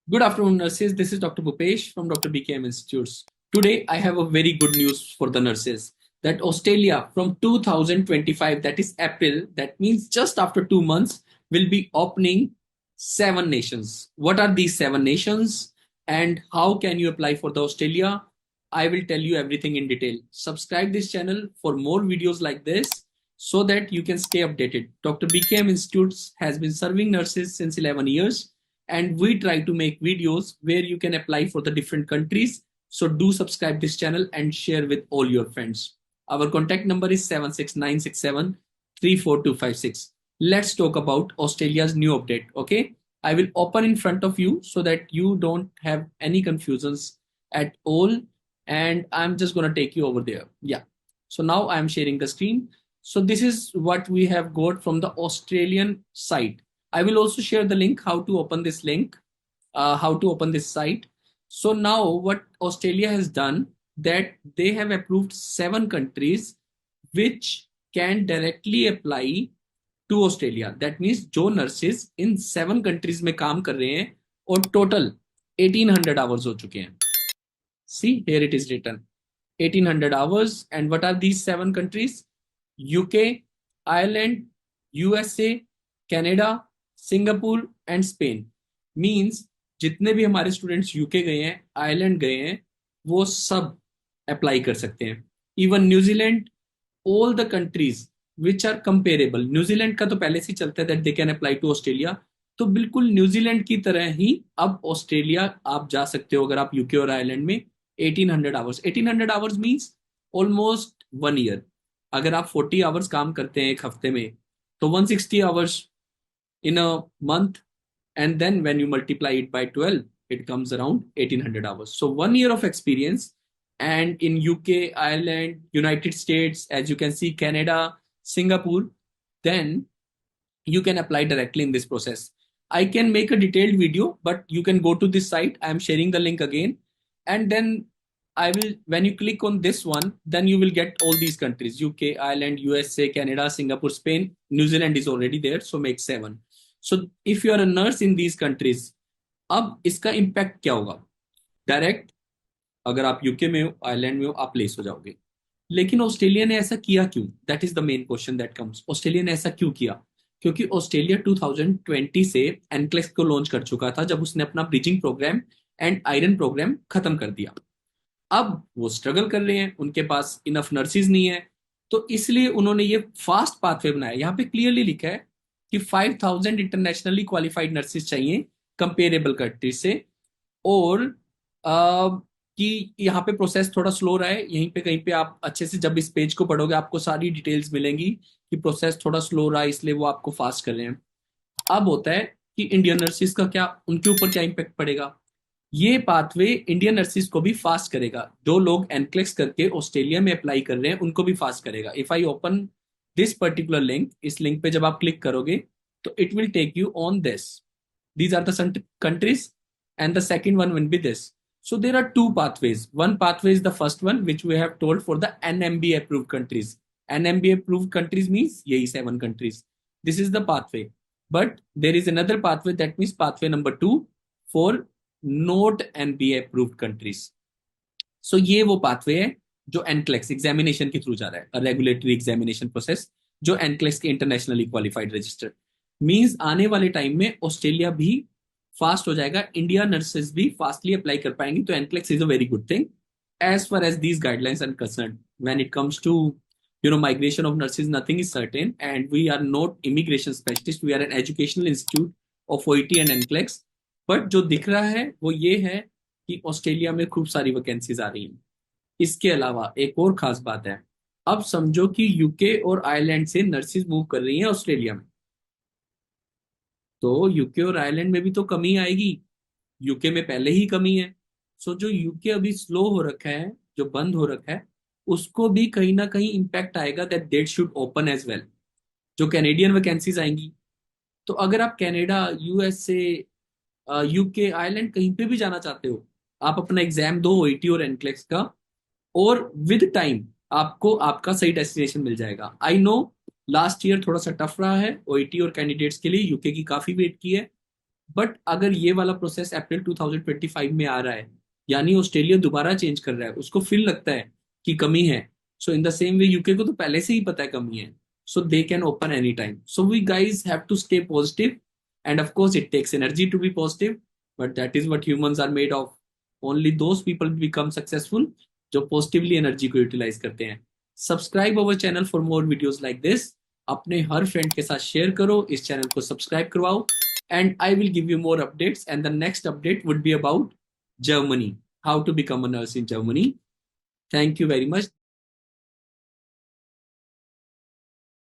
Good afternoon, nurses. This is Dr. Bhupesh from Dr. BKM Institutes. Today, I have a very good news for the nurses that Australia from 2025, that is April, that means just after 2 months, will be opening 7 nations. What are these 7 nations and how can you apply for the Australia? I will tell you everything in detail. Subscribe this channel for more videos like this so that you can stay updated. Dr. BKM Institutes has been serving nurses since 11 years and we try to make videos where you can apply for the different countries. So do subscribe this channel and share with all your friends. Our contact number is 76967 34256. Let's talk about Australia's new update. Okay, I will open in front of you so that you don't have any confusions at all, and I'm just going to take you over there. Yeah, so now I'm sharing the screen. So this is what we have got from the Australian site. I will also share the link how to open this link, how to open this site. So now what Australia has done, that they have approved 7 countries which can directly apply to Australia. That means जो nurses इन 7 countries में काम कर रहे हैं और total 1800 hours हो चुके हैं. See, here it is written 1800 hours. And what are these 7 countries? UK, Ireland, USA, Canada, Singapore and Spain. Means जितने भी हमारे स्टूडेंट्स यूके गए हैं, आयरलैंड गए हैं, वो सब अप्लाई कर सकते हैं. Even New Zealand, all the countries which are comparable. New Zealand का तो पहले से ही चलता है that they can apply to Australia. तो बिल्कुल न्यूजीलैंड की तरह ही अब ऑस्ट्रेलिया आप जा सकते हो अगर आप यूके और आयरलैंड में. 1800 hours, 1800 hours means almost 1 year. अगर आप 40 आवर्स काम करते हैं एक हफ्ते में, तो 160 hours in a month, and then when you multiply it by 12 it comes around 1800 hours. So 1 year of experience. And in UK, Ireland, United States, as you can see, Canada, Singapore, then you can apply directly in this process. I can make a detailed video, but you can go to this site. I am sharing the link again. And then I will, when you click on this one, then you will get all these countries: UK, Ireland, USA, Canada, Singapore, Spain. New Zealand is already there, so make 7. So if you are a nurse in these countries, अब इसका impact क्या होगा? Direct अगर आप UK में हो, Ireland में हो, आप प्लेस हो जाओगे. लेकिन ऑस्ट्रेलिया ने ऐसा किया क्यों? That is the main question that comes. Australia ने ऐसा क्यों किया? क्योंकि ऑस्ट्रेलिया 2020 से एनक्लेक्स को लॉन्च कर चुका था जब उसने अपना bridging programme and iron programme खत्म कर दिया. अब वो स्ट्रगल कर रहे हैं, उनके पास इनफ नर्सिस नहीं है. तो इसलिए उन्होंने ये फास्ट पाथवे बनाया. यहाँ पे क्लियरली लिखा है कि 5000 इंटरनेशनली क्वालिफाइड नर्सिस चाहिए कंपेरेबल कंट्री से. और कि यहाँ पे प्रोसेस थोड़ा स्लो रहा है. यहीं पे कहीं पे आप अच्छे से जब इस पेज को पढ़ोगे आपको सारी डिटेल्स मिलेंगी कि प्रोसेस थोड़ा स्लो रहा है इसलिए वो आपको फास्ट कर रहे हैं. अब होता है कि इंडियन नर्सिस का क्या, उनके ऊपर क्या इम्पेक्ट पड़ेगा? ये पाथवे इंडियन नर्सिस को भी फास्ट करेगा. जो लोग एनक्लेक्स करके ऑस्ट्रेलिया में अप्लाई कर रहे हैं उनको भी फास्ट करेगा. If I open this particular link, इस लिंक पे जब आप क्लिक करोगे तो it will take you on this. These are the countries, and the second one will be this. So there are two pathways. One pathway is the first one, which we have told for the NMB approved countries. NMB approved countries means यही 7 countries. This is the pathway. But there is another pathway, that means pathway number 2 for not NBA approved countries. So ये वो pathway है जो NCLEX examination के through जा रहा है, regulatory examination process, जो NCLEX के इंटरनेशनली क्वालिफाइड रजिस्टर्ड. मींस आने वाले टाइम में ऑस्ट्रेलिया भी फास्ट हो जाएगा, इंडिया नर्सेस भी फास्टली अप्लाई कर पाएंगी. तो NCLEX is a very good thing as far as these guidelines are concern. When it comes to migration of nurses, nothing is certain, and we are not immigration specialists. We are an educational institute of OET and NCLEX. But जो दिख रहा है वो ये है कि Australia में खूब सारी वैकेंसीज आ रही हैं. इसके अलावा एक और खास बात है. अब समझो कि यूके और आयरलैंड से नर्सेज मूव कर रही हैं ऑस्ट्रेलिया में, तो यूके और आयरलैंड में भी तो कमी आएगी. यूके में पहले ही कमी है. सो जो यूके अभी स्लो हो रखा है, जो बंद हो रखा है, उसको भी कहीं ना कहीं इम्पैक्ट आएगा. That date should open as well. जो कैनेडियन वैकेंसीज आएंगी, तो अगर आप कनाडा, यूएसए, यूके, आयरलैंड कहीं पे भी जाना चाहते हो, आप अपना एग्जाम दो ओईटी और एनक्लेक्स का, और विद टाइम आपको आपका सही डेस्टिनेशन मिल जाएगा. आई नो लास्ट ईयर थोड़ा सा टफ रहा है ओईटी और कैंडिडेट्स के लिए. यूके की काफी वेट की है, बट अगर ये वाला प्रोसेस अप्रैल 2025 में आ रहा है, यानी ऑस्ट्रेलिया दोबारा चेंज कर रहा है, उसको फील लगता है कि कमी है, so in the same way UK को तो पहले से ही पता है कमी है, so they can open anytime. So we guys have to stay positive, and of course it takes energy to be positive, but that is what humans are made of. Only those people become successful जो positively energy को utilise करते हैं. Subscribe our channel for more videos like this. अपने हर friend के साथ share करो, इस channel को सब्सक्राइब करवाओ, and I will give you more updates. And the next update would be about Germany, how to become a nurse in Germany. Thank you very much.